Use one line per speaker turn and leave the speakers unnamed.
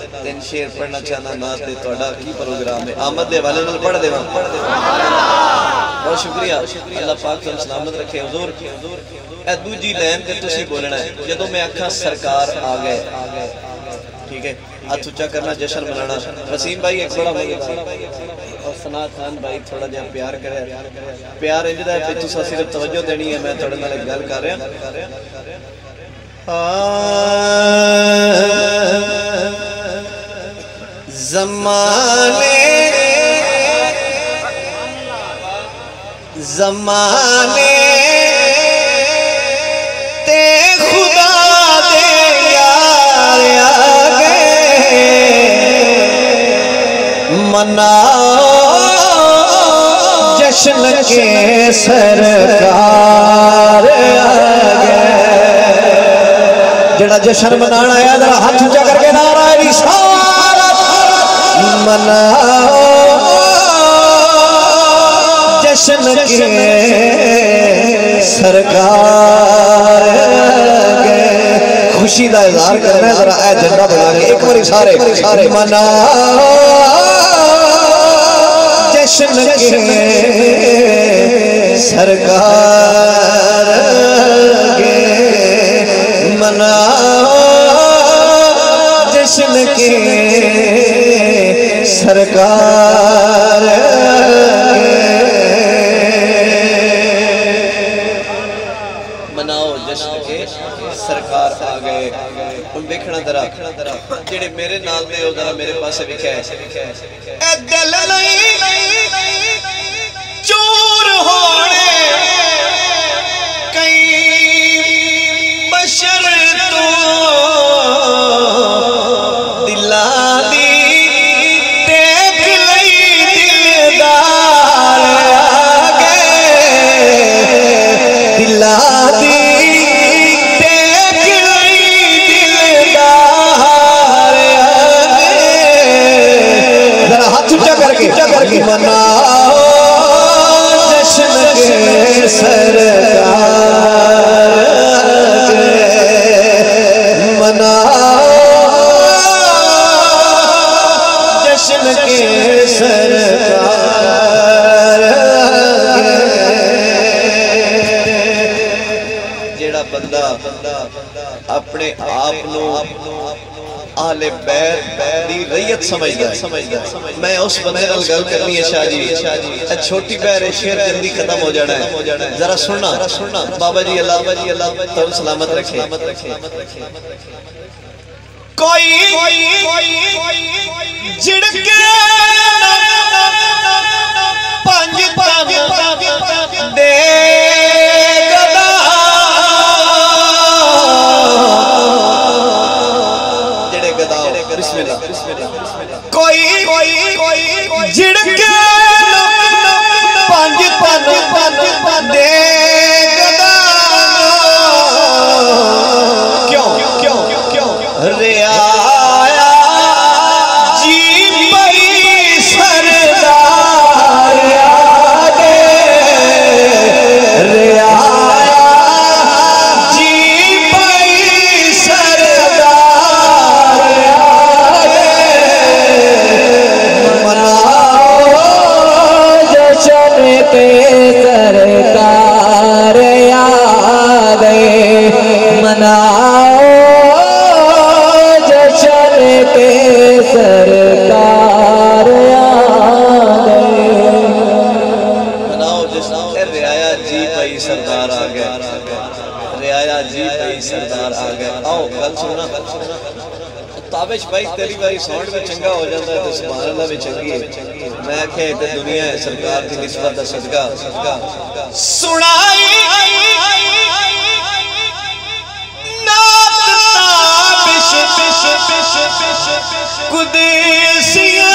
तीन शेर पढ़ना चाहना ना ते तुहाडा की प्रोग्राम है आमद दे हवाले नाल पढ़ देवां बहुत शुक्रिया अल्लाह पाक तुहानू सलामत रखे हुजूर ए दूजी लाइन ते तुसी बोलना है जदों मैं आखा सरकार आ गए ठीक है हाथ ऊंचा करना जश्न मनाना वसीम भाई एक बड़ा मजेदार और सना खान भाई थोड़ा जिहा प्यार करे प्यार इंज दा है तुसा सिर्फ तवज्जो देनी है मैं तुहाडे नाल गल कर रहा ज़माने ते खुदा दे यार आ गए मनाओ जश्न के सरकार आ गए जड़ा जश्न मनाना आया जरा हाथ ऊंचा करके नारा रिसालत मनाओ जश्न के सरकार गए खुशी का इजहार करना है जरा ए झंडा बना के एक बार सारे मनाओ जश्न के सरकार गए मनाओ जश्न के सरकार सरकार आ गए हम देखना जरा जेड़े मेरे नाल दे जरा मेरे पास लिखा है ए दिल नहीं चोर होने कई बशर तो दिला दी देख लई दिलदार आ गए दिला दी मनाओ जश्न के सरकार मनाओ जश्न के सरकार जेड़ा बंदा अपने आप को आले बैत दी रैयत समझदा मैं उस बंदे नाल गल करनी है शाह जी छोटी बहर शेर जल्दी खत्म हो जाना है जरा सुनना बाबा जी अल्लाह तुम सलामत रखे कोई जिड़के पंज दे कोई जिड़के पंज दे क्यों रियाया जी पई सरदार आ गए रियाया जी पई सरदार के सरकार आ गए मनाओ जश्न के सरकार आ गए मनाओ जश्न रियाया जी भाई सरदार आ गए रियाया जी भाई सरदार आ गए आओ गल सुनना ताबिश भाई तेरी भाई साउंड में चंगा हो जाता है तो सुभान अल्लाह भी चंगी है मैं आखे ते दुनिया है सरकार की निस्बत दा सदका सुनाई नात ताबिश कुदसियां